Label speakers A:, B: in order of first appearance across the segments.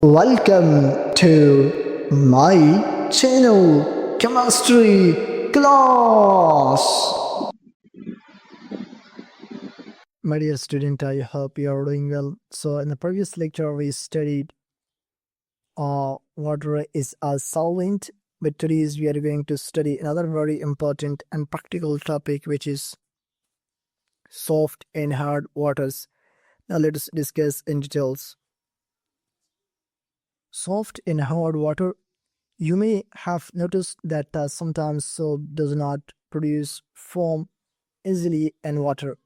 A: Welcome to my channel, Chemistry Class. My dear student, I hope you are doing well. So, in the previous lecture, we studied water is a solvent, but today we are going to study another very important and practical topic, which is soft and hard waters. Now, let us discuss in details. Soft and hard water. You may have noticed that sometimes soap does not produce foam easily in water.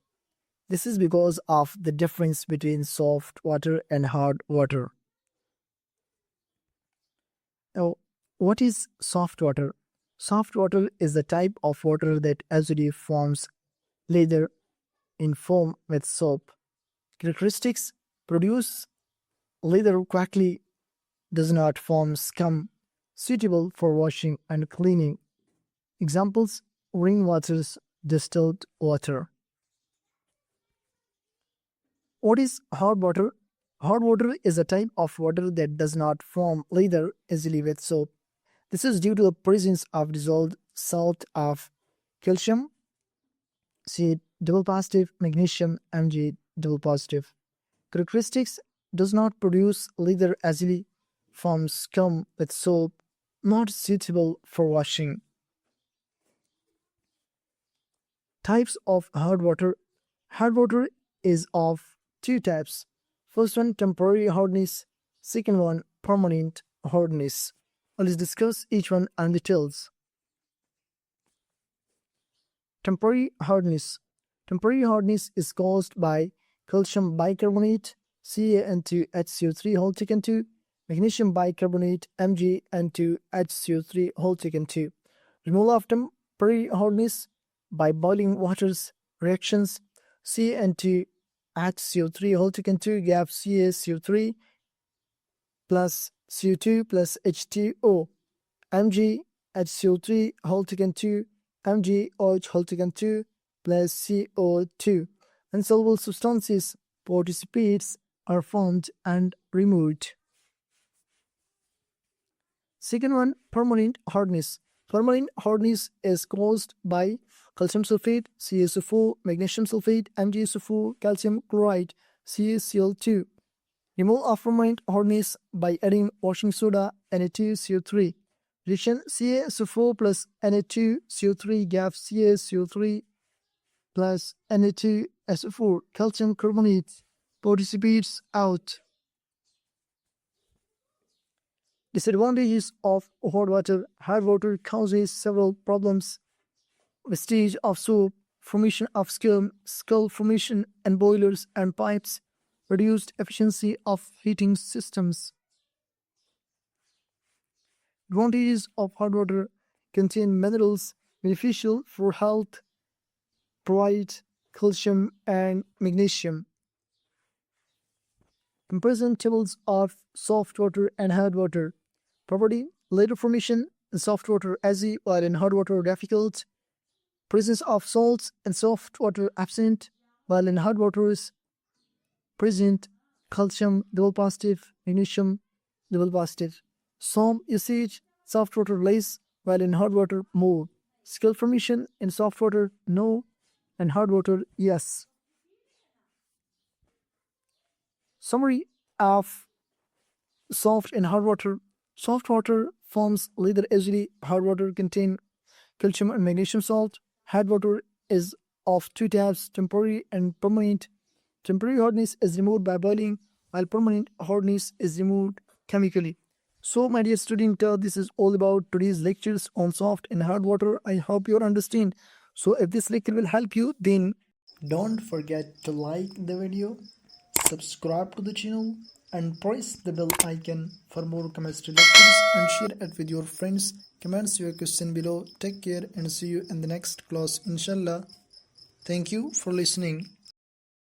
A: This is because of the difference between soft water and hard water. Now, what is soft water? Soft water is the type of water that easily forms lather in foam with soap. Characteristics: produce lather quickly, does not form scum, suitable for washing and cleaning. Examples: rainwater's distilled water. What is hard water? Hard water is a type of water that does not form lather easily with soap. This is due to the presence of dissolved salt of calcium, C double positive, magnesium, Mg double positive. Characteristics: does not produce lather easily, forms scum with soap, not suitable for washing. Types of hard water. Hard water is of two types. First one, temporary hardness. Second one, permanent hardness. Let's discuss each one in details. Temporary hardness. Temporary hardness is caused by calcium bicarbonate, CaN2HCO3 whole taken 2, magnesium bicarbonate, MgN2HCO3 whole taken 2. Removal of temporary hardness by boiling waters reactions. CaN2HCO3 whole taken 2 gap CaCO3 plus CO2 plus H2O. MgHCO3 whole taken 2 MgOH whole taken 2 plus CO2. Insoluble substances, participates, are formed and removed. Second one, permanent hardness. Permanent hardness is caused by calcium sulfate, CaSO4, magnesium sulfate, MgSO4, calcium chloride, CaCl2. Removal of permanent hardness by adding washing soda, Na2CO3. Reaction: CaSO4 plus Na2CO3 gap CaCO3 plus Na2SO4, calcium carbonate, participates out. Disadvantages of hard water. Hard water causes several problems: wastage of soap, formation of scum, skull formation in boilers and pipes, reduced efficiency of heating systems. Advantages of hard water: contain minerals beneficial for health, provide calcium and magnesium. Comparison tables of soft water and hard water. Property: lather formation in soft water easy, while in hard water difficult. Presence of salts in soft water absent, while in hard water is present. Calcium double positive, magnesium double positive. Some usage: soft water less, while in hard water more. Skull formation in soft water no, and hard water yes. Summary of soft and hard water. Soft water forms lather easily. Hard water contain calcium and magnesium salt. Hard water is of two types, temporary and permanent. Temporary hardness is removed by boiling, while permanent hardness is removed chemically. So, my dear student, this is all about today's lectures on soft and hard water. I hope you understand. So, if this lecture will help you, then don't forget to like the video, subscribe to the channel, and press the bell icon for more chemistry lectures, and share it with your friends. Comments your question below. Take care and see you in the next class, inshallah. Thank you for listening.